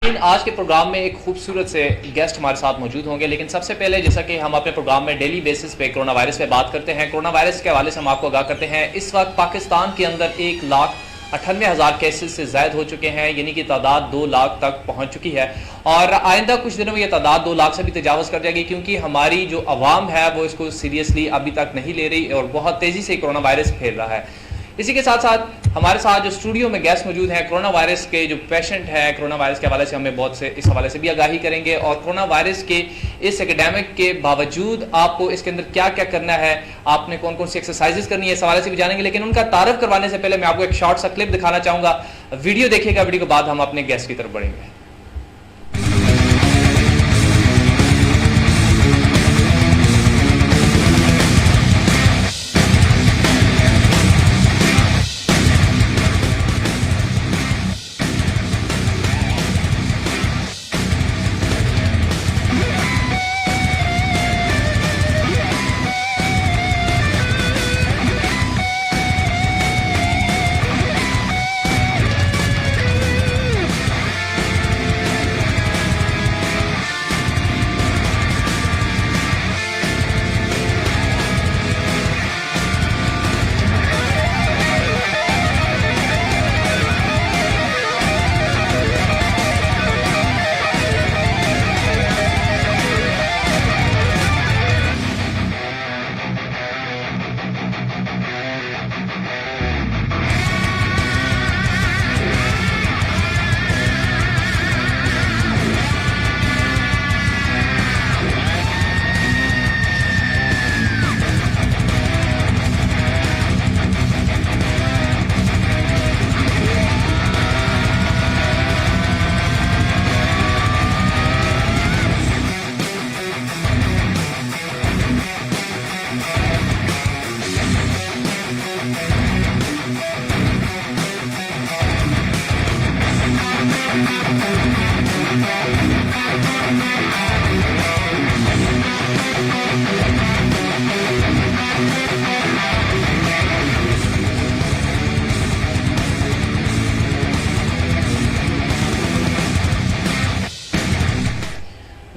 आज के प्रोग्राम में एक खूबसूरत से गेस्ट हमारे साथ मौजूद होंगे, लेकिन सबसे पहले जैसा कि हम अपने प्रोग्राम में डेली बेसिस पे कोरोना वायरस पे बात करते हैं, कोरोना वायरस के हवाले से हम आपको आगाह करते हैं। इस वक्त पाकिस्तान के अंदर 1,98,000 केसेस से ज़ायद हो चुके हैं, यानी कि तादाद 2 लाख तक पहुंच चुकी है और आइंदा कुछ दिनों में ये तादाद 2 लाख से भी तजावज़ कर जाएगी, क्योंकि हमारी जो अवाम है वो इसको सीरियसली अभी तक नहीं ले रही और बहुत तेज़ी से कोरोना वायरस फैल रहा है। इसी के साथ साथ हमारे साथ जो स्टूडियो में गेस्ट मौजूद हैं, कोरोना वायरस के जो पेशेंट हैं, कोरोना वायरस के हवाले से हमें बहुत से इस हवाले से भी आगाही करेंगे और कोरोना वायरस के इस एपिडेमिक के बावजूद आपको इसके अंदर क्या क्या करना है, आपने कौन कौन सी एक्सरसाइजेस करनी है, इस हवाले से भी जानेंगे। लेकिन उनका तारफ करवाने से पहले मैं आपको एक शॉर्ट सा क्लिप दिखाना चाहूँगा। वीडियो देखिएगा, वीडियो के बाद हम अपने गेस्ट की तरफ बढ़ेंगे।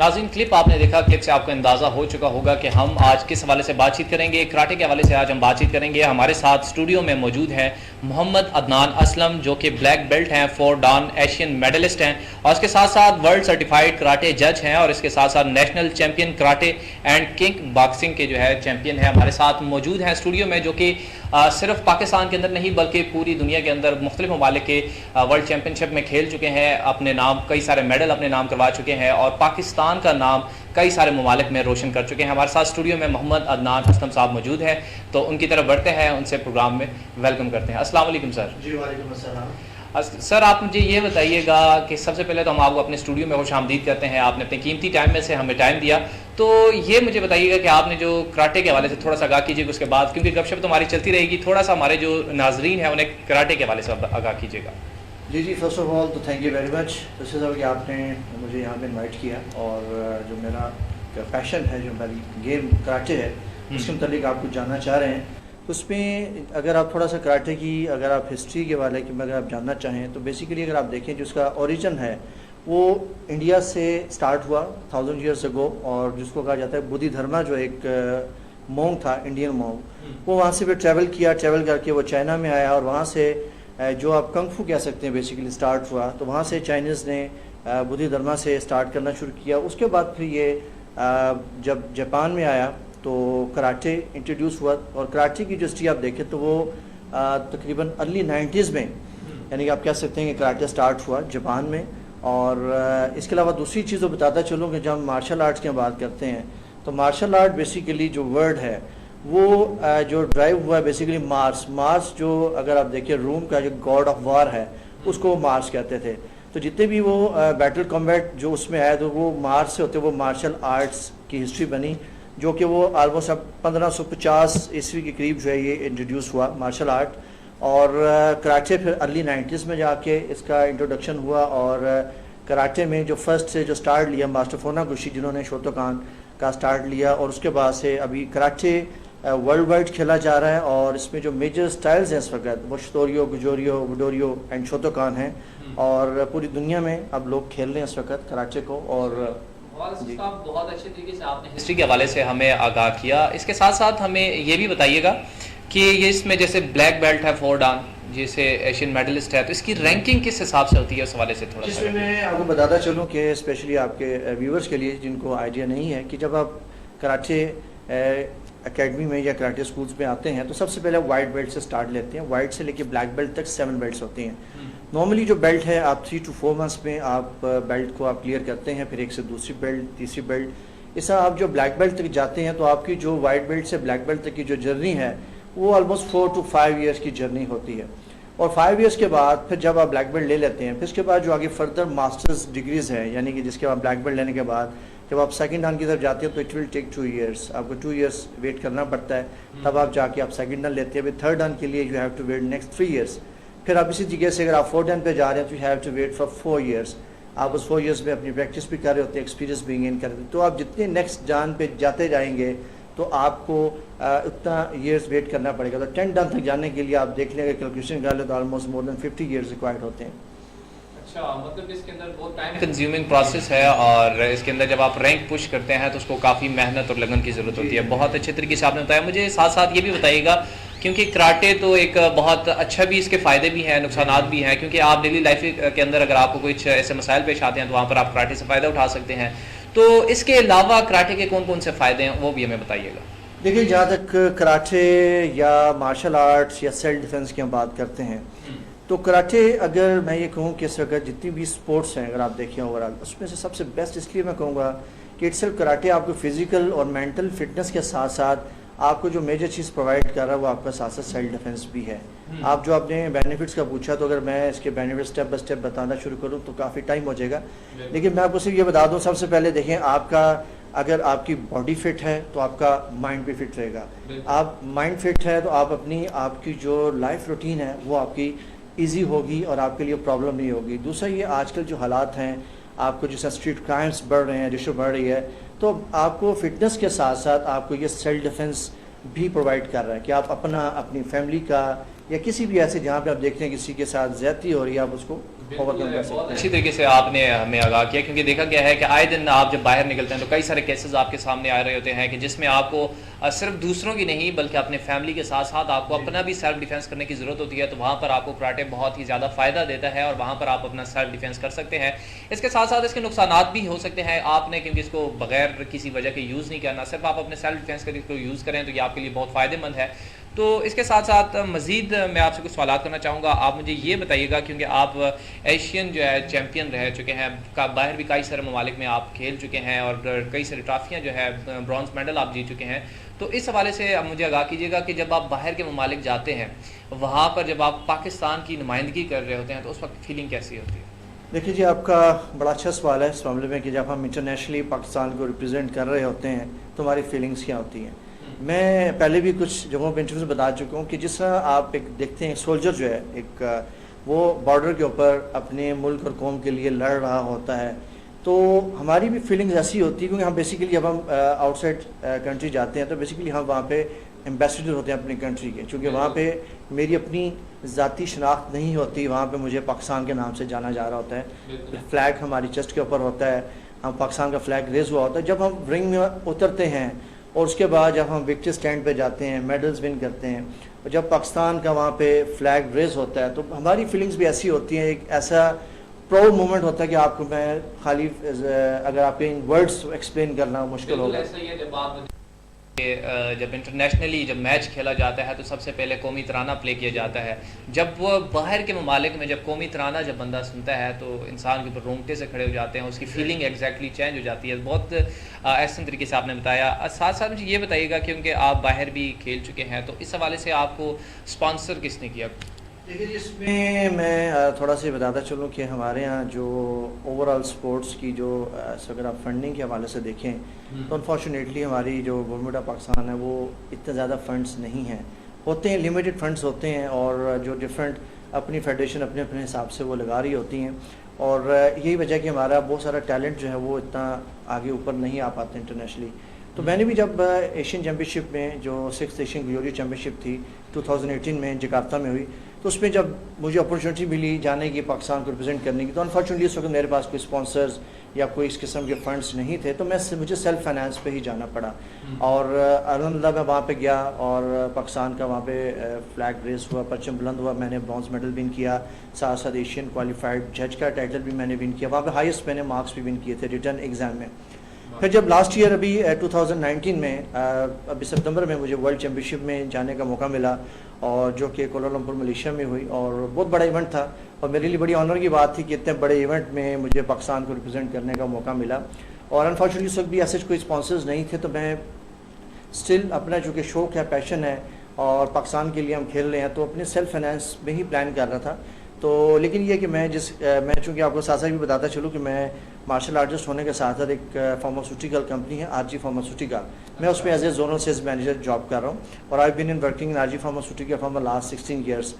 नाज़रीन, क्लिप आपने देखा, क्लिप से आपको अंदाज़ा हो चुका होगा कि हम आज किस हवाले से बातचीत करेंगे। कराटे के हवाले से आज हम बातचीत करेंगे। हमारे साथ स्टूडियो में मौजूद हैं मोहम्मद अदनान असलम, जो कि ब्लैक बेल्ट हैं, 4 डान एशियन मेडलिस्ट हैं और इसके साथ साथ वर्ल्ड सर्टिफाइड कराटे जज हैं और इसके साथ साथ national champion karate and kick boxing के जो है चैम्पियन है। हमारे साथ मौजूद हैं स्टूडियो में, जो कि सिर्फ पाकिस्तान के अंदर नहीं बल्कि पूरी दुनिया के अंदर मुख्तलिफ ममालिक के वर्ल्ड चैम्पियनशिप में खेल चुके हैं, अपने नाम कई सारे मेडल अपने नाम करवा चुके हैं और पाकिस्तान का नाम कई सारे ममालिक में रोशन कर चुके हैं। हमारे साथ स्टूडियो में मोहम्मद अदनान असलम साहब मौजूद हैं, तो उनकी तरफ बढ़ते हैं, उनसे प्रोग्राम में वेलकम करते हैं। अस्सलाम वालेकुम सर। जी वालेकुम अस्सलाम। सर, आप मुझे ये बताइएगा कि सबसे पहले तो हम आपको अपने स्टूडियो में खुशामदीद करते हैं, आपने अपने कीमती टाइम में से हमें टाइम दिया, तो ये मुझे बताइएगा कि आपने जो कराटे के हवाले से थोड़ा सा आगाह कीजिएगा, उसके बाद क्योंकि गपशप तो हमारी चलती रहेगी, थोड़ा सा हमारे जो नाजरीन हैं उन्हें कराटे के हवाले से आगाह कीजिएगा। जी, फर्स्ट ऑफ ऑल तो थैंक यू वेरी मच इससे सब कि आपने मुझे यहाँ पे इनवाइट किया और जो मेरा पैशन है, जो मेरी गेम कराटे है, उसके मुतालिक आप कुछ जानना चाह रहे हैं। तो उसमें अगर आप थोड़ा सा कराटे की अगर आप हिस्ट्री के वाले की अगर आप जानना चाहें तो बेसिकली अगर आप देखें जो उसका ओरिजिन है वो इंडिया से स्टार्ट हुआ 1000 ईयर्स अगो, और जिसको कहा जाता है बुद्धि धर्मा, जो एक मोंग था, इंडियन मोंग, वो वहाँ से भी ट्रैवल करके वो चाइना में आया और वहाँ से जो आप कंग फू कह सकते हैं बेसिकली स्टार्ट हुआ। तो वहाँ से चाइनीज़ ने बुद्धि धर्मा से स्टार्ट करना शुरू किया। उसके बाद फिर ये जब जापान में आया तो कराटे इंट्रोड्यूस हुआ और कराटे की जो हिस्ट्री आप देखें तो वो तकरीबन अर्ली 90s में, यानी कि आप कह सकते हैं कि कराटे स्टार्ट हुआ जापान में। और इसके अलावा दूसरी चीज़ तो बताता चलूँ कि जब हम मार्शल आर्ट्स की बात करते हैं तो मार्शल आर्ट बेसिकली जो वर्ड है वो जो ड्राइव हुआ है बेसिकली मार्स जो अगर आप देखिए रूम का जो गॉड ऑफ वॉर है उसको मार्स कहते थे। तो जितने भी वो बैटल कॉम्बैट जो उसमें आए तो वो मार्स से होते, वो मार्शल आर्ट्स की हिस्ट्री बनी, जो कि वो ऑलमोस्ट अब 1550 ईस्वी के करीब जो है ये इंट्रोड्यूस हुआ मार्शल आर्ट। और कराटे फिर अर्ली 90s में जाके इसका इंट्रोडक्शन हुआ और कराटे में जो फर्स्ट से जो स्टार्ट लिया मास्टर फोनागुशी, जिन्होंने शोतोकान का स्टार्ट लिया, और उसके बाद से अभी कराटे वर्ल्ड वाइड खेला जा रहा है और इसमें जो मेजर स्टाइल्स हैं इस वक्त वो शतोरियो, गुजोरियो, वुडोरियो एंड शोतोकान हैं और पूरी दुनिया में अब लोग खेल रहे हैं इस वक्त कराटे को। और बहुत अच्छे तरीके से आपने हिस्ट्री के हवाले से हमें आगाह किया। इसके साथ साथ हमें ये भी बताइएगा कि ये इसमें जैसे ब्लैक बेल्ट है 4 डान, जैसे एशियन मेडलिस्ट है, तो इसकी रैंकिंग किस हिसाब से होती है उस हवाले से थोड़ा सा। जिसमें मैं आपको बताता चलूँ कि स्पेशली आपके व्यूवर्स के लिए जिनको आइडिया नहीं है कि जब आप कराटे एकेडमी में या कराटे स्कूल्स में आते हैं तो सबसे पहले वाइट बेल्ट से स्टार्ट लेते हैं। वाइट से लेके ब्लैक बेल्ट तक 7 बेल्ट्स होती हैं। नॉर्मली जो बेल्ट है आप 3 to 4 मंथ्स में आप बेल्ट को आप क्लियर करते हैं, फिर एक से दूसरी बेल्ट, तीसरी बेल्ट, इस आप जो ब्लैक बेल्ट तक जाते हैं तो आपकी जो वाइट बेल्ट से ब्लैक बेल्ट तक की जो जर्नी है वो ऑलमोस्ट 4 to 5 ईयर्स की जर्नी होती है। और 5 ईयर्स के बाद फिर जब आप ब्लैक बेल्ट ले लेते हैं फिर उसके बाद जो आगे फर्दर मास्टर्स डिग्रीज है, यानी कि जिसके बाद ब्लैक बेल्ट लेने के बाद जब आप सेकंड डान की तरफ जाते हैं तो इट विल टेक 2 ईयर्स, आपको 2 ईयर्स वेट करना पड़ता है। तब आप जाके आप सेकंड डान लेते हैं। फिर थर्ड डान के लिए you have to wait next 3 years. फिर आप इसी जगह से अगर आप 4th डान पे जा रहे हैं तो you have to wait for 4 years. आप उस 4 ईयर्स में अपनी प्रैक्टिस भी कर रहे होते हैं, एक्सपीरियंस भी गेन कर रहे होते हैं। तो आप जितने नेक्स्ट डान पे जाते जाएंगे तो आपको उतना ईयर्स वेट करना पड़ेगा। तो 10 डान तक जाने के लिए आप देख लेंगे, कैलकुलेशन कर ले तो almost more than 50 years required होते हैं। अच्छा, मतलब इसके अंदर बहुत टाइम कंज्यूमिंग प्रोसेस है और इसके अंदर जब आप रैंक पुश करते हैं तो उसको काफ़ी मेहनत और लगन की ज़रूरत होती है। बहुत अच्छे तरीके से आपने बताया। मुझे साथ साथ ये भी बताइएगा, क्योंकि कराटे तो एक बहुत अच्छा भी, इसके फ़ायदे भी हैं, नुकसानात भी हैं, क्योंकि आप डेली लाइफ के अंदर अगर आपको कुछ ऐसे मसाइल पेश आते हैं तो वहाँ पर आप कराटे से फ़ायदा उठा सकते हैं। तो इसके अलावा कराटे के कौन कौन से फ़ायदे हैं वो भी हमें बताइएगा। देखिए, जहाँ तक कराटे या मार्शल आर्ट्स या सेल्फ डिफेंस की हम बात करते हैं तो कराटे, अगर मैं ये कहूँ कि इस वक्त जितनी भी स्पोर्ट्स हैं अगर आप देखें ओवरऑल, उसमें से सबसे बेस्ट इसलिए मैं कहूँगा कि इट सिर्फ कराटे आपको फिजिकल और मेंटल फिटनेस के साथ साथ आपको जो मेजर चीज़ प्रोवाइड कर रहा है वो आपका साथ साथ सेल्फ डिफेंस भी है। आप जो आपने बेनिफिट्स का पूछा तो अगर मैं इसके बेनिफिट स्टेप बाय स्टेप बताना शुरू करूँ तो काफ़ी टाइम हो जाएगा, लेकिन मैं आपको सिर्फ ये बता दूँ, सबसे पहले देखें, आपका अगर आपकी बॉडी फिट है तो आपका माइंड भी फिट रहेगा। आप माइंड फिट है तो आपकी जो लाइफ रूटीन है वो आपकी ईजी होगी और आपके लिए प्रॉब्लम नहीं होगी। दूसरा, ये आजकल जो हालात हैं, आपको जैसे स्ट्रीट क्राइम्स बढ़ रहे हैं, रिश्वत बढ़ रही है, तो आपको फिटनेस के साथ साथ आपको ये सेल्फ डिफेंस भी प्रोवाइड कर रहा है कि आप अपनी फैमिली का या किसी भी ऐसे जहाँ पे आप देखते हैं किसी के साथ ज्यादती हो रही है, आप उसको ओवरकम कर सकते हैं। अच्छी तरीके से आपने हमें आगाह किया, क्योंकि देखा गया है कि आए दिन आप जब बाहर निकलते हैं तो कई सारे केसेस आपके सामने आ रहे होते हैं कि जिसमें आपको सिर्फ दूसरों की नहीं बल्कि अपने फैमिली के साथ साथ आपको अपना भी सेल्फ डिफेंस करने की ज़रूरत होती है। तो वहाँ पर आपको कराटे बहुत ही ज़्यादा फ़ायदा देता है और वहाँ पर आप अपना सेल्फ डिफेंस कर सकते हैं। इसके साथ साथ इसके नुकसानात भी हो सकते हैं आपने, क्योंकि इसको बगैर किसी वजह के यूज़ नहीं करना, सिर्फ आप अपने सेल्फ डिफेंस के लिए यूज़ करें तो ये आपके लिए बहुत फ़ायदेमंद है। तो इसके साथ साथ मज़ीद मैं आपसे कुछ सवाल करना चाहूँगा। आप मुझे ये बताइएगा, क्योंकि आप एशियन जो है चैम्पियन रह चुके हैं, बाहर भी कई सारे ममालिक में आप खेल चुके हैं और कई सारी ट्रॉफियाँ जो है ब्रॉन्ज मेडल आप जीत चुके हैं। तो इस हवाले से आप मुझे आगाह कीजिएगा कि जब आप बाहर के ममालिक जाते हैं, वहाँ पर जब आप पाकिस्तान की नुमाइंदगी कर रहे होते हैं तो उस वक्त फीलिंग कैसी होती है? देखिए जी, आपका बड़ा अच्छा सवाल है इस मामले में कि जब हम इंटरनेशनली पाकिस्तान को रिप्रेजेंट कर रहे होते हैं तो हमारी फीलिंग्स क्या होती हैं। मैं पहले भी कुछ जगहों पे इंटरव्यूज में बता चुका हूँ कि जिस तरह आप एक देखते हैं सोल्जर जो है एक वो बॉर्डर के ऊपर अपने मुल्क और कौम के लिए लड़ रहा होता है, तो हमारी भी फीलिंग्स ऐसी होती है, क्योंकि हम बेसिकली जब हम आउटसाइड कंट्री जाते हैं तो बेसिकली हम वहाँ पे एम्बेसडर होते हैं अपनी कंट्री के, क्योंकि वहाँ पे मेरी अपनी ज़ाती शनाख्त नहीं होती, वहाँ पे मुझे पाकिस्तान के नाम से जाना जा रहा होता है। फ्लैग हमारी चेस्ट के ऊपर होता है, हम पाकिस्तान का फ्लैग रेज हुआ होता है। जब हम रिंग में उतरते हैं और उसके बाद जब हम विक्ट्री स्टैंड पे जाते हैं, मेडल्स विन करते हैं, और जब पाकिस्तान का वहाँ पे फ्लैग रेज होता है तो हमारी फीलिंग्स भी ऐसी होती हैं। एक ऐसा प्राउड मोमेंट होता है कि आपको मैं खाली अगर आपके इन वर्ड्स एक्सप्लेन करना मुश्किल होगा। जब इंटरनेशनली जब मैच खेला जाता है तो सबसे पहले कौमी तराना प्ले किया जाता है। जब वो बाहर के ममालिक में जब कौमी तराना जब बंदा सुनता है तो इंसान के ऊपर रोंगटे से खड़े हो जाते हैं, उसकी फीलिंग एग्जैक्टली चेंज हो जाती है। बहुत ऐसे तरीके से आपने बताया। साथ साथ मुझे ये बताइएगा, क्योंकि आप बाहर भी खेल चुके हैं, तो इस हवाले से आपको स्पॉन्सर किसने किया? देखिए, इसमें मैं थोड़ा सा बताता चलूँ कि हमारे यहाँ जो ओवरऑल स्पोर्ट्स की जो अगर आप फंडिंग के हवाले से देखें तो अनफॉर्चुनेटली हमारी जो गवर्नमेंट ऑफ पाकिस्तान है वो इतने ज़्यादा फंड्स नहीं हैं, होते हैं लिमिटेड फंड्स होते हैं, और जो डिफरेंट अपनी फेडरेशन अपने अपने हिसाब से वो लगा रही होती हैं, और यही वजह कि हमारा बहुत सारा टैलेंट जो है वो इतना आगे ऊपर नहीं आ पाता इंटरनेशनली। तो मैंने भी जब एशियन चैम्पियनशिप में जो 6th एशियन ग्लोरी चैम्पियनशिप थी 2018 में जकार्ता में हुई, तो उसमें जब मुझे अपॉर्चुनिटी मिली जाने की पाकिस्तान को रिप्रेजेंट करने की, तो अनफॉर्चुनेटली उस वक्त मेरे पास कोई स्पॉन्सर्स या कोई इस किस्म के फंड्स नहीं थे, तो मुझे सेल्फ फाइनेंस पे ही जाना पड़ा। और अल्हम्दुलिल्लाह मैं वहाँ पे गया और पाकिस्तान का वहाँ पे फ्लैग रेस हुआ, परचम बुलंद हुआ, मैंने ब्रॉन्ज मेडल विन किया, साथ साथ एशियन क्वालिफाइड जज का टाइटल भी मैंने विन किया, वहाँ पे हाईएस्ट मैंने मार्क्स भी विन किए थे रिटर्न एग्ज़ाम में। फिर जब लास्ट ईयर अभी 2019 में अभी सितंबर में मुझे वर्ल्ड चैम्पियनशिप में जाने का मौका मिला, और जो कि कोलालमपुर मलेशिया में हुई, और बहुत बड़ा इवेंट था और मेरे लिए बड़ी ऑनर की बात थी कि इतने बड़े इवेंट में मुझे पाकिस्तान को रिप्रेजेंट करने का मौका मिला। और अनफॉर्चुनेटली उस वक्त भी ऐसे कोई स्पॉन्सर्स नहीं थे, तो मैं स्टिल अपना जो कि शौक़ है, पैशन है और पाकिस्तान के लिए हम खेल रहे हैं, तो अपने सेल्फ फाइनेंस में ही प्लान कर रहा था। तो लेकिन ये कि मैं चूँकि आपको साथ साथ भी बताता चलूँ कि मैं मार्शल आर्टिस्ट होने के साथ साथ एक फार्मास्यूटिकल कंपनी है आरजी फार्मास्यूटिकल, मैं उसमें as a zonal sales manager job कर रहा हूँ, और I been in working in RG pharmaceutical for the last 16 years.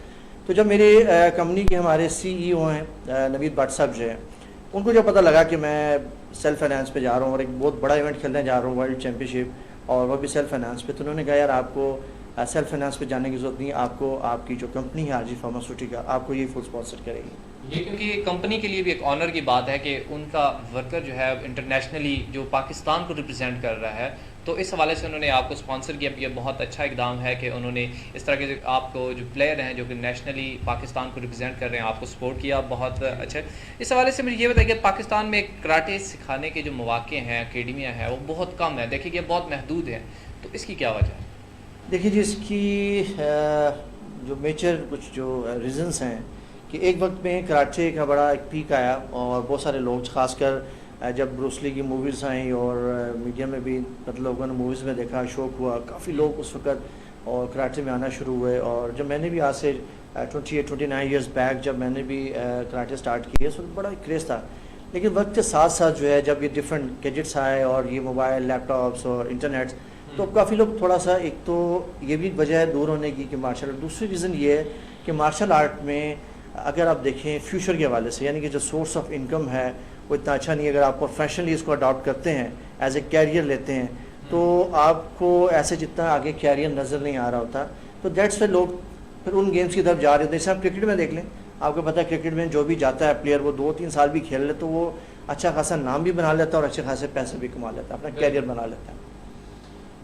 तो जब मेरे कंपनी के हमारे CEO हैं नवीद भट्ट साहब जो हैं, उनको जब पता लगा कि मैं सेल्फ फाइनेंस पे जा रहा हूँ और एक बहुत बड़ा इवेंट खेलने जा रहा हूँ वर्ल्ड चैम्पियनशिप, और वो भी सेल्फ फाइनेंस पे, तो उन्होंने कहा यार आपको सेल्फ फाइनेंस पे जाने की जरूरत नहीं, आपको आपकी जो कंपनी है आरजी फार्मास्यूटिकल आपको ये फुल स्पॉन्सर करेगी। ये क्योंकि कंपनी के लिए भी एक ऑनर की बात है कि उनका वर्कर जो है इंटरनेशनली जो पाकिस्तान को रिप्रेजेंट कर रहा है, तो इस हवाले से उन्होंने आपको स्पॉन्सर किया। ये बहुत अच्छा इकदाम है कि उन्होंने इस तरह के आपको जो प्लेयर हैं जो कि नेशनली पाकिस्तान को रिप्रेजेंट कर रहे हैं आपको सपोर्ट किया, बहुत अच्छा। इस हवाले से मुझे ये बताइए कि पाकिस्तान में कराटे सिखाने के जो मौके हैं, अकेडमियाँ हैं, वो बहुत कम है, देखिए ये बहुत महदूद है, तो इसकी क्या वजह है? देखिए जी, इसकी जो मेजर कुछ जो रीज़न्स हैं कि एक वक्त में कराटे का बड़ा एक पीक आया और बहुत सारे लोग, खासकर जब ब्रूस ली की मूवीज़ आई और मीडिया में भी मतलब लोगों ने मूवीज़ में देखा, शौक हुआ, काफ़ी लोग उस वक्त और कराटे में आना शुरू हुए। और जब मैंने भी आज से 28-29 ईयर्स बैक जब मैंने भी कराटे स्टार्ट किया, उस वक्त बड़ा क्रेज़ था। लेकिन वक्त के साथ साथ जो है जब ये डिफरेंट गैजेट्स आए और ये मोबाइल, लैपटॉप्स और इंटरनेट, तो काफ़ी लोग थोड़ा सा, एक तो ये भी वजह है दूर होने की कि मार्शल आर्ट, दूसरी रीज़न ये है कि मार्शल आर्ट में अगर आप देखें फ्यूचर के हवाले से, यानी कि जो सोर्स ऑफ इनकम है वो इतना अच्छा नहीं है। अगर आप प्रोफेशनली इसको अडॉप्ट करते हैं, एज ए कैरियर लेते हैं, तो आपको ऐसे जितना आगे कैरियर नज़र नहीं आ रहा होता, तो दैट्स वे लोग फिर उन गेम्स की तरफ जा रहे होते हैं। जैसे आप क्रिकेट में देख लें, आपको पता है क्रिकेट में जो भी जाता है प्लेयर, वो 2-3 साल भी खेल ले तो वो अच्छा खासा नाम भी बना लेता है और अच्छे खासे पैसे भी कमा लेता है, अपना कैरियर बना लेता है।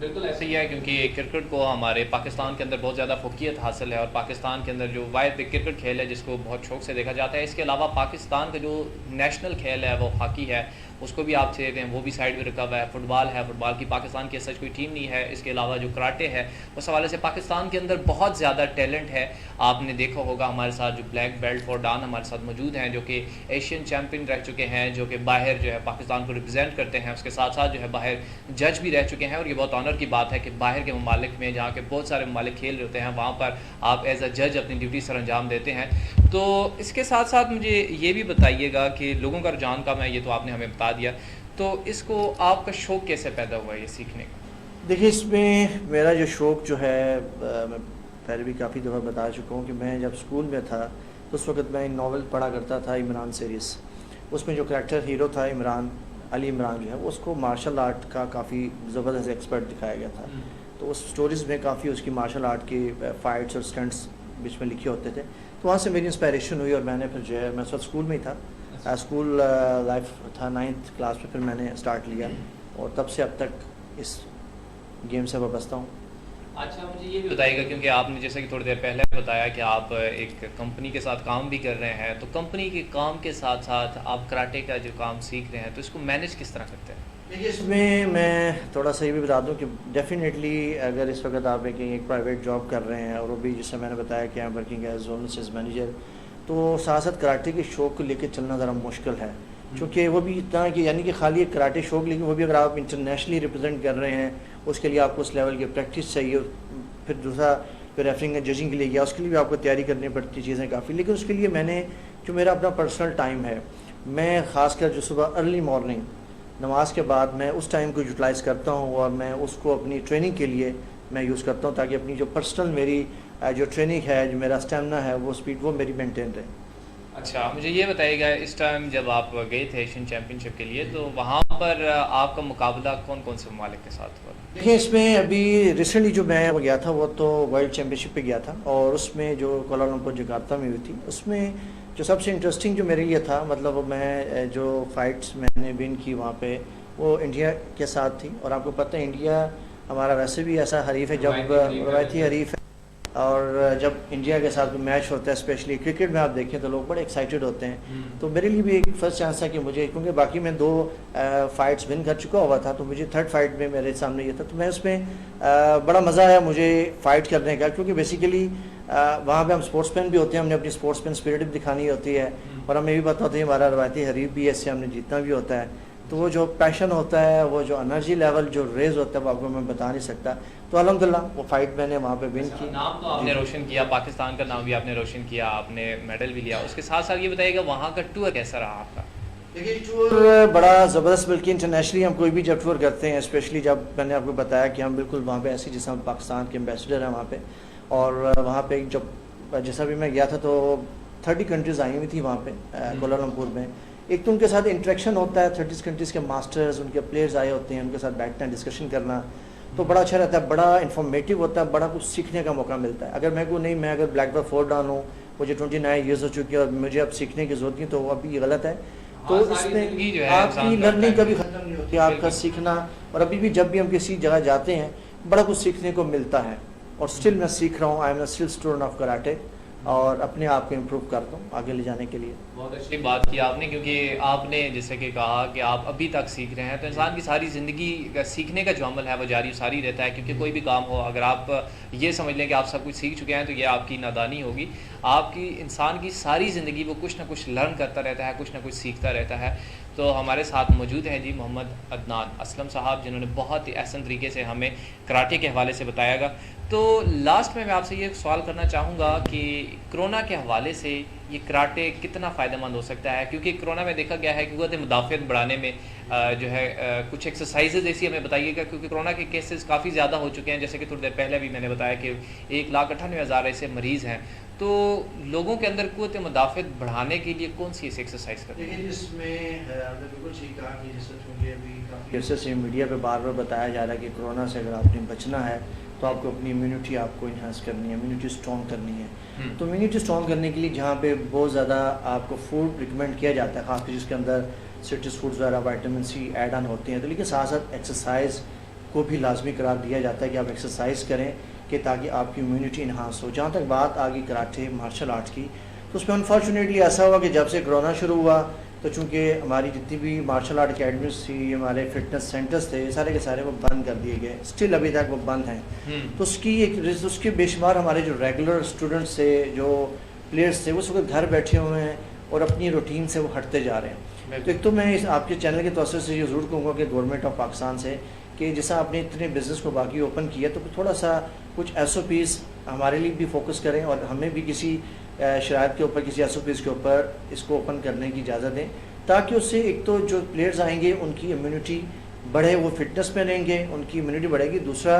बिल्कुल ऐसे ही है, क्योंकि क्रिकेट को हमारे पाकिस्तान के अंदर बहुत ज़्यादा फ़ोकियत हासिल है और पाकिस्तान के अंदर जो वाहिद क्रिकेट खेल है जिसको बहुत शौक से देखा जाता है। इसके अलावा पाकिस्तान का जो नेशनल खेल है वो हॉकी है, उसको भी आप देखें वो भी साइड में रखा हुआ है। फुटबॉल है, फुटबॉल की पाकिस्तान की सच कोई टीम नहीं है। इसके अलावा जो कराटे है, उस हवाले से पाकिस्तान के अंदर बहुत ज़्यादा टैलेंट है। आपने देखा होगा हमारे साथ जो ब्लैक बेल्ट फॉरडान हमारे साथ मौजूद हैं, जो कि एशियन चैम्पियन रह चुके हैं, जो कि बाहर जो है पाकिस्तान को रिप्रेजेंट करते हैं, उसके साथ साथ जो है बाहर जज भी रह चुके हैं। और ये बहुत ऑनर की बात है कि बाहर के ममालिक में, जहाँ के बहुत सारे ममालिक खेल रहे होते हैं, वहाँ पर आप एज अ जज अपनी ड्यूटी सर अंजाम देते हैं। तो इसके साथ साथ मुझे ये भी बताइएगा कि लोगों का रुझान कम है, ये तो आपने हमें बता दिया, तो इसको आपका शौक़ कैसे पैदा हुआ ये सीखने का? देखिए, इसमें मेरा जो शौक़ जो है मैं पहले भी काफ़ी दफ़ा बता चुका हूँ कि मैं जब स्कूल में था तो उस वक्त मैं एक नावल पढ़ा करता था, इमरान सीरीज़। उसमें जो करैक्टर हीरो था इमरान, अली इमरान जो है, उसको मार्शल आर्ट का काफ़ी ज़बरदस्त एक्सपर्ट दिखाया गया था। तो उस स्टोरीज़ में काफ़ी उसकी मार्शल आर्ट की फ़ाइट्स और स्टंट्स बीच में लिखे होते थे, तो वहाँ से मेरी इंस्पायरेशन हुई और मैंने फिर जो है, मैं उस वक्त स्कूल में ही था, स्कूल लाइफ था 9th क्लास में, फिर मैंने स्टार्ट लिया और तब से अब तक इस गेम से वाबस्ता हूँ। अच्छा, मुझे ये भी बताइएगा, क्योंकि आपने जैसे कि थोड़ी देर पहले बताया कि आप एक कंपनी के साथ काम भी कर रहे हैं, तो कंपनी के काम के साथ साथ आप कराटे का जो काम सीख रहे हैं, तो इसको मैनेज किस तरह करते हैं? देखिए, इसमें मैं थोड़ा सा ये भी बता दूं कि डेफिनेटली अगर इस वक्त आप एक प्राइवेट जॉब कर रहे हैं और वो भी जैसे मैंने बताया कि I am working as zonal sales manager, तो साथ साथ कराटे के शौक़ को लेकर चलना ज़रा मुश्किल है, क्योंकि वो भी इतना कि यानी कि खाली एक कराटे शौक़, लेकिन वो भी अगर आप इंटरनेशनली रिप्रेजेंट कर रहे हैं उसके लिए आपको उस लेवल की प्रैक्टिस चाहिए। फिर दूसरा फिर रेफरिंग जजिंग के लिए गया, उसके लिए भी आपको तैयारी करनी पड़ती चीज़ें काफ़ी। लेकिन उसके लिए मैंने जो मेरा अपना पर्सनल टाइम है, मैं ख़ासकर जो सुबह अर्ली मॉर्निंग नमाज के बाद मैं उस टाइम को यूटिलाइज़ करता हूँ और मैं उसको अपनी ट्रेनिंग के लिए मैं यूज़ करता हूँ, ताकि अपनी जो पर्सनल मेरी जो ट्रेनिंग है, जो मेरा स्टेमिना है, वो स्पीड वो मेरी मेंटेन रहे। अच्छा, मुझे ये बताइएगा, इस टाइम जब आप गए थे एशियन चैम्पियनशिप के लिए, तो वहाँ पर आपका मुकाबला कौन-कौन से ममालिक के साथ हुआ? देखिए, इसमें अभी रिसेंटली जो मैं वो गया था वो तो वर्ल्ड चैम्पियनशिप पे गया था, और उसमें जो कोलालमपुर जकार्ता में हुई थी, उसमें जो सबसे इंटरेस्टिंग जो मेरे लिए था, मतलब मैं जो फाइट्स मैंने विन की वहाँ पे, वो इंडिया के साथ थी। और आपको पता है इंडिया हमारा वैसे भी ऐसा हरीफ है, जब रवायती हरीफ है, और जब इंडिया के साथ मैच होता है, स्पेशली क्रिकेट में आप देखें तो लोग बड़े एक्साइटेड होते हैं। तो मेरे लिए भी एक फर्स्ट चांस था कि मुझे, क्योंकि बाकी मैं 2 फाइट्स विन कर चुका हुआ था, तो मुझे थर्ड फाइट में मेरे सामने ये था, तो मैं उसमें बड़ा मज़ा आया मुझे फ़ाइट करने का, क्योंकि बेसिकली वहाँ पे हम स्पोर्ट्समैन भी होते हैं, हमने अपनी स्पोर्ट्समैन स्पिरिट भी दिखानी होती है, और हमें भी पता होता है हमारा रवायती हरीफ भी है, इससे हमने जीतना भी होता है। तो वो जो पैशन होता है, वो जो एनर्जी लेवल जो रेज होता है, वो आपको मैं बता नहीं सकता। तो अल्हम्दुलिल्लाह वो फाइट मैंने वहाँ पे विन की। नाम तो आपने रोशन किया, पाकिस्तान का नाम भी आपने रोशन किया, आपने मेडल भी लिया। उसके साथ-साथ ये बताइएगा वहाँ का टूर कैसा रहा आपका? देखिए, टूर बड़ा ज़बरदस्त, बल्कि इंटरनेशनली हम कोई भी जब टूर करते हैं, स्पेशली जब मैंने आपको बताया कि हम बिल्कुल वहाँ पे ऐसे जैसे हम पाकिस्तान के एम्बेसडर हैं वहाँ पे, और वहाँ पे जब जैसा भी मैं गया था तो 30 कंट्रीज़ आई हुई थी वहाँ पे कोलालमपुर में। एक तो उनके साथ इंटरेक्शन होता है, 30 कंट्रीज़ के मास्टर्स, उनके प्लेयर्स आए होते हैं, उनके साथ बैठना, डिस्कशन करना, तो बड़ा अच्छा रहता है, बड़ा इन्फॉर्मेटिव होता है, बड़ा कुछ सीखने का मौका मिलता है। अगर मैं को नहीं, मैं अगर ब्लैक बेल्ट 4 डाउन हूँ, मुझे 29 ईयर्स हो चुकी है और मुझे अब सीखने की जरूरत नहीं, तो वो अभी ये गलत है। तो इसमें आपकी लर्निंग कभी ख़त्म नहीं होती, आपका सीखना। और अभी भी जब भी हम किसी जगह जाते हैं, बड़ा कुछ सीखने को मिलता है, और स्टिल मैं सीख रहा हूँ। I am still student of karate, और अपने आप को इम्प्रूव करता हूँ आगे ले जाने के लिए। बहुत अच्छी बात की आपने, क्योंकि आपने जैसे कि कहा कि आप अभी तक सीख रहे हैं, तो इंसान की सारी ज़िंदगी सीखने का जो अमल है वो जारी सारी रहता है। क्योंकि कोई भी काम हो, अगर आप ये समझ लें कि आप सब कुछ सीख चुके हैं, तो ये आपकी नादानी होगी। आपकी इंसान की सारी ज़िंदगी वो कुछ ना कुछ लर्न करता रहता है, कुछ ना कुछ सीखता रहता है। तो हमारे साथ मौजूद हैं जी मोहम्मद अदनान असलम साहब, जिन्होंने बहुत ही आसान तरीके से हमें कराटे के हवाले से बतायागा। तो लास्ट में मैं आपसे ये सवाल करना चाहूँगा कि कोरोना के हवाले से ये कराटे कितना फ़ायदेमंद हो सकता है, क्योंकि कोरोना में देखा गया है कि क़ुव्वत मुदाफ़ियत बढ़ाने में जो है कुछ एक्सरसाइजेज ऐसी हमें बताइएगा, क्योंकि कोरोना के केसेस काफ़ी ज़्यादा हो चुके हैं। जैसे कि थोड़ी देर पहले भी मैंने बताया कि 1,98,000 ऐसे मरीज़ हैं। तो लोगों के अंदर क़ुव्वत मुदाफ़ियत बढ़ाने के लिए कौन सी ऐसी एक्सरसाइज करते हैं? देखिए, इसमें आपने बिल्कुल ठीक कहा कि जैसे चूँकि अभी काफ़ी अर्से से मीडिया पे बार बार बताया जा रहा है कि कोरोना से अगर आपने बचना है तो आपको अपनी इम्यूनिटी आपको इन्हांस करनी है, इम्यूनिटी स्ट्रॉन्ग करनी है। तो इम्यूनिटी स्ट्रॉन्ग करने के लिए जहाँ पे बहुत ज़्यादा आपको फूड रिकमेंड किया जाता है, खासकर जिसके अंदर सिट्रस फूड्स वगैरह, विटामिन सी ऐड ऑन होते हैं, तो लेकिन साथ साथ एक्सरसाइज को भी लाजमी करार दिया जाता है कि आप एक्सरसाइज करें, कि ताकि आपकी इम्यूनिटी इन्हांस हो। जहाँ तक बात आ गई कराटे मार्शल आर्ट्स की, तो उसमें अनफॉर्चुनेटली ऐसा हुआ कि जब से कोरोना शुरू हुआ, तो चूँकि हमारी जितनी भी मार्शल आर्ट अकेडमीज थी, हमारे फिटनेस सेंटर्स थे, सारे के सारे वो बंद कर दिए गए। स्टिल अभी तक वो बंद हैं। तो उसके बेशुमार हमारे जो रेगुलर स्टूडेंट्स थे, जो प्लेयर्स थे, वो सब घर बैठे हुए हैं और अपनी रूटीन से वो हटते जा रहे हैं। तो एक तो मैं इस आपके चैनल के तौर से ये ज़रूर कहूँगा कि गवर्नमेंट ऑफ पाकिस्तान से कि जैसा आपने इतने बिज़नेस को बाकी ओपन किया, तो थोड़ा सा कुछ SOPs हमारे लिए भी फोकस करें, और हमें भी किसी शराइत के ऊपर, किसी SOPs के ऊपर इसको ओपन करने की इजाज़त दें, ताकि उससे एक तो जो प्लेयर्स आएंगे उनकी इम्यूनिटी बढ़े, वो फिटनेस में रहेंगे, उनकी इम्यूनिटी बढ़ेगी। दूसरा,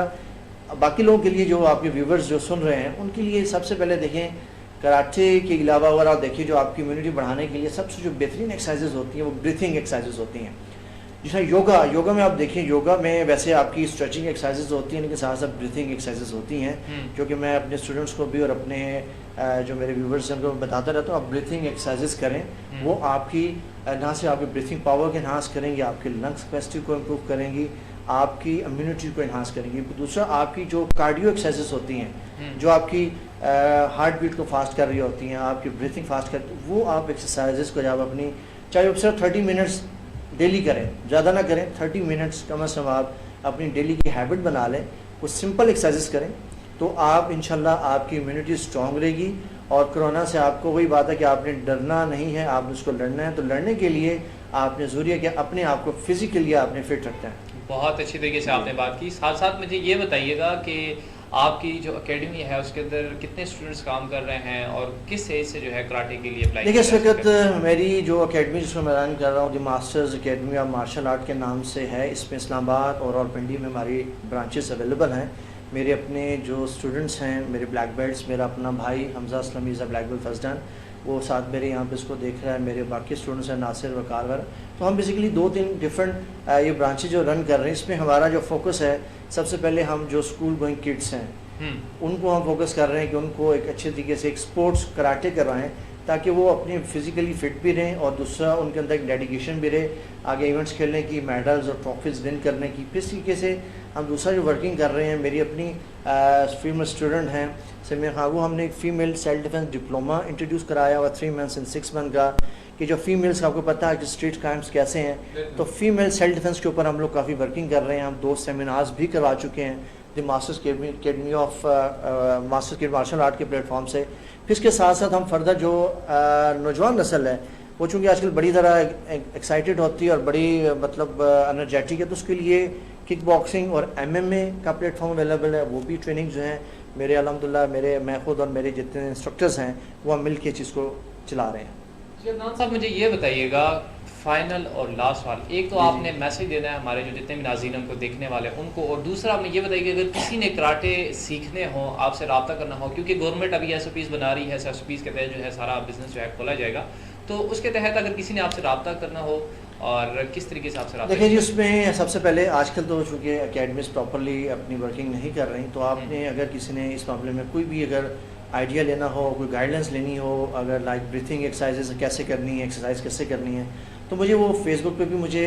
बाकी लोगों के लिए, जो आपके व्यूवर्स जो सुन रहे हैं, उनके लिए सबसे पहले देखें, कराटे के अलावा अगर आप देखिए, जो आपकी इम्यूनिटी बढ़ाने के लिए सबसे जो बेहतरीन एक्सरसाइजेज होती हैं, वो ब्रीथिंग एक्सरसाइजेज होती हैं। जैसे योगा में आप देखिए, योगा में वैसे आपकी स्ट्रेचिंग एक्सरसाइजेज होती हैं, लेकिन साथ साथ ब्रीथिंग एक्सरसाइजेज होती हैं, जो कि मैं अपने स्टूडेंट्स को भी और अपने जो मेरे व्यूवर्स हैं उनको बताता रहता हूँ। आप ब्रीथिंग एक्सरसाइजेज करें, वो आपकी ना सिर्फ आपकी ब्रीथिंग पावर को इन्हांस करेंगी, आपकी लंग्स कैपेसिटी को इम्प्रूव करेंगी, आपकी इम्यूनिटी को इन्हांस करेंगी। दूसरा, आपकी जो कार्डियो एक्सरसाइजेज होती हैं, जो आपकी हार्ट बीट को फास्ट कर रही होती हैं, आपकी ब्रीथिंग फास्ट कर, वो आप एक्सरसाइजेज को जब अपनी, चाहे सिर्फ 30 मिनट्स डेली करें, ज़्यादा ना करें, 30 मिनट्स कम से कम आप अपनी डेली की हैबिट बना लें, वो सिंपल एक्सरसाइजेस करें, तो आप इंशाल्लाह आपकी इम्यूनिटी स्ट्रॉन्ग रहेगी। और कोरोना से आपको वही बात है कि आपने डरना नहीं है, आपने उसको लड़ना है। तो लड़ने के लिए आपने ज़रूरी है कि अपने आप को फिज़िकली आपने फिट रखना है। बहुत अच्छी तरीके से आपने बात की। साथ साथ मुझे ये बताइएगा कि आपकी जो एकेडमी है उसके अंदर कितने स्टूडेंट्स काम कर रहे हैं, और किस एज से जो है कराटे के लिए अप्लाई? देखिए, इस वक्त मेरी जो एकेडमी जिसमें मैं रन कर रहा हूँ, the masters academy of martial art के नाम से है। इसमें इस्लामाबाद और रावलपिंडी में हमारी ब्रांचेस अवेलेबल हैं। मेरे अपने जो स्टूडेंट्स हैं, मेरे ब्लैक बेल्ट्स, मेरा अपना भाई Hamza Aslam is a black belt first done, वो साथ मेरे यहाँ पे इसको देख रहा है, मेरे बाकी स्टूडेंट्स हैं नासिर वकार वगैरह। तो हम बेसिकली 2-3 डिफरेंट ये ब्रांचेज जो रन कर रहे हैं, इसमें हमारा जो फोकस है, सबसे पहले हम जो स्कूल गोइंग किड्स हैं उनको हम फोकस कर रहे हैं कि उनको एक अच्छे तरीके से एक स्पोर्ट्स कराटे करवाएं ताकि वो अपनी फिजिकली फिट भी रहें और दूसरा उनके अंदर एक डेडिकेशन भी रहे आगे इवेंट्स खेलने की, मेडल्स और ट्रॉफीज़ विन करने की। इस तरीके से हम दूसरा जो वर्किंग कर रहे हैं, मेरी अपनी फीमेल स्टूडेंट हैं समीर खान, वो हमने एक female self defence diploma introduce कराया हुआ 3 मंथ्स एंड 6 मंथ का, कि जो फीमेल्स का आपको पता है कि स्ट्रीट क्राइम्स कैसे हैं, तो फीमेल सेल्फ डिफेंस के ऊपर हम लोग काफ़ी वर्किंग कर रहे हैं। हम 2 सेमिनार्स भी करवा चुके हैं the masters academy of masters martial art के प्लेटफॉर्म से। फिर इसके साथ साथ हम फर्दर जो नौजवान नस्ल है वो चूँकि आजकल बड़ी तरह एक्साइटेड होती है और बड़ी मतलब एनर्जेटिक है, तो उसके लिए किक बॉक्सिंग और MMA का प्लेटफॉर्म अवेलेबल है। वो भी ट्रेनिंग जो है मेरे अल्हम्दुलिल्लाह मैं खुद और मेरे जितने इंस्ट्रक्टर्स हैं वो हम मिल के चीज़ को चला रहे हैं। अदनान साहब, मुझे ये बताइएगा, फाइनल और लास्ट सवाल, एक तो आपने मैसेज देना है हमारे जो जितने भी नाज़रीन हमको देखने वाले हैं उनको, और दूसरा हमें ये बताइए अगर किसी ने कराटे सीखने हो, आपसे रब्ता करना हो, क्योंकि गवर्नमेंट अभी SOPs बना रही है, SOPs के तहत जो है सारा बिजनेस जो है खोला जाएगा, तो उसके तहत अगर किसी ने आपसे रब्ता करना हो और किस तरीके से आपसे रब्ता? देखिए जी, उसमें सबसे पहले आजकल तो चूँकि अकेडमीज प्रॉपरली अपनी वर्किंग नहीं कर रही, तो आपने अगर किसी ने इस मामले में कोई भी अगर आइडिया लेना हो, कोई गाइडेंस लेनी हो, अगर लाइक ब्रीथिंग एक्सरसाइजेस कैसे करनी है, एक्सरसाइज कैसे करनी है, तो मुझे वो फेसबुक पे भी मुझे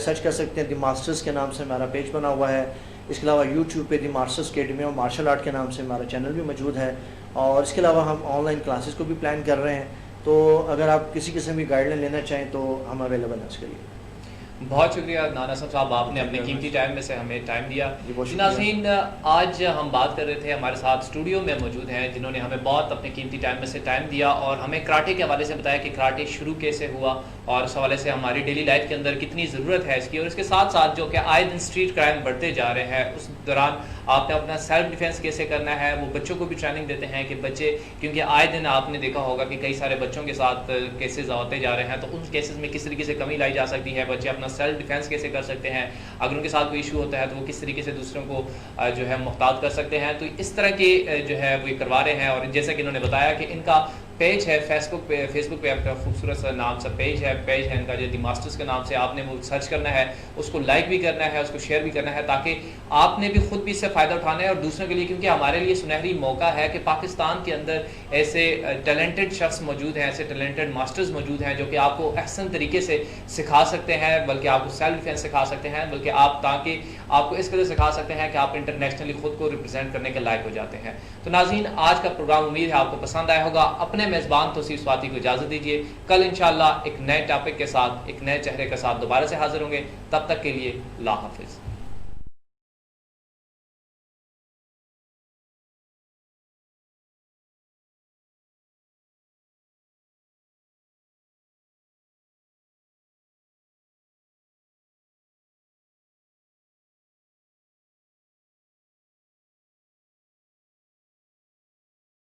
सर्च कर सकते हैं। द मास्टर्स के नाम से हमारा पेज बना हुआ है। इसके अलावा यूट्यूब पे द मास्टर्स अकेडमी और मार्शल आर्ट के नाम से हमारा चैनल भी मौजूद है, और इसके अलावा हम ऑनलाइन क्लासेस को भी प्लान कर रहे हैं। तो अगर आप किसी किस्म की गाइडलाइन लेना चाहें तो हम अवेलेबल हैं उसके लिए। बहुत शुक्रिया नाना साहब, आपने अपने कीमती टाइम में से हमें टाइम दिया। नाज़रीन, आज हम बात कर रहे थे, हमारे साथ स्टूडियो में मौजूद हैं जिन्होंने हमें बहुत अपने कीमती टाइम में से टाइम दिया और हमें कराटे के हवाले से बताया कि कराटे शुरू कैसे हुआ और उस हवाले से हमारी डेली लाइफ के अंदर कितनी ज़रूरत है इसकी, और इसके साथ साथ जो कि आए दिन स्ट्रीट क्राइम बढ़ते जा रहे हैं, उस दौरान आपने अपना सेल्फ डिफेंस कैसे करना है। वो बच्चों को भी ट्रेनिंग देते हैं कि बच्चे, क्योंकि आए दिन आपने देखा होगा कि कई सारे बच्चों के साथ केसेस होते जा रहे हैं, तो उन केसेस में किस तरीके से कमी लाई जा सकती है, बच्चे अपना सेल्फ डिफेंस कैसे कर सकते हैं, अगर उनके साथ कोई इशू होता है तो वो किस तरीके से दूसरों को जो है मुहतात कर सकते हैं। तो इस तरह के जो है वो करवा रहे हैं, और जैसा कि इन्होंने बताया कि इनका पेज है फेसबुक पे आपका खूबसूरत सा नाम सा पेज है इनका जो द मास्टर्स के नाम से, आपने वो सर्च करना है, उसको लाइक भी करना है, उसको शेयर भी करना है, ताकि आपने भी खुद भी इससे फ़ायदा उठाना है और दूसरों के लिए, क्योंकि हमारे लिए सुनहरी मौका है कि पाकिस्तान के अंदर ऐसे टैलेंटेड शख्स मौजूद हैं, ऐसे टैलेंटेड मास्टर्स मौजूद हैं जो कि आपको अहसन तरीके से सिखा सकते हैं, बल्कि आपको सेल्फ डिफेंस सिखा सकते हैं, बल्कि आप ताकि आपको इस कदर सिखा सकते हैं कि आप इंटरनेशनली खुद को रिप्रेजेंट करने के लायक हो जाते हैं। तो नाज़रीन, आज का प्रोग्राम उम्मीद है आपको पसंद आया होगा। अपने मेज़बान तौसीफ स्वाति को इजाज़त दीजिए। कल इंशाअल्लाह एक नए टॉपिक के साथ, एक नए चेहरे के साथ दोबारा से हाजिर होंगे। तब तक के लिए अल्लाह हाफिज़।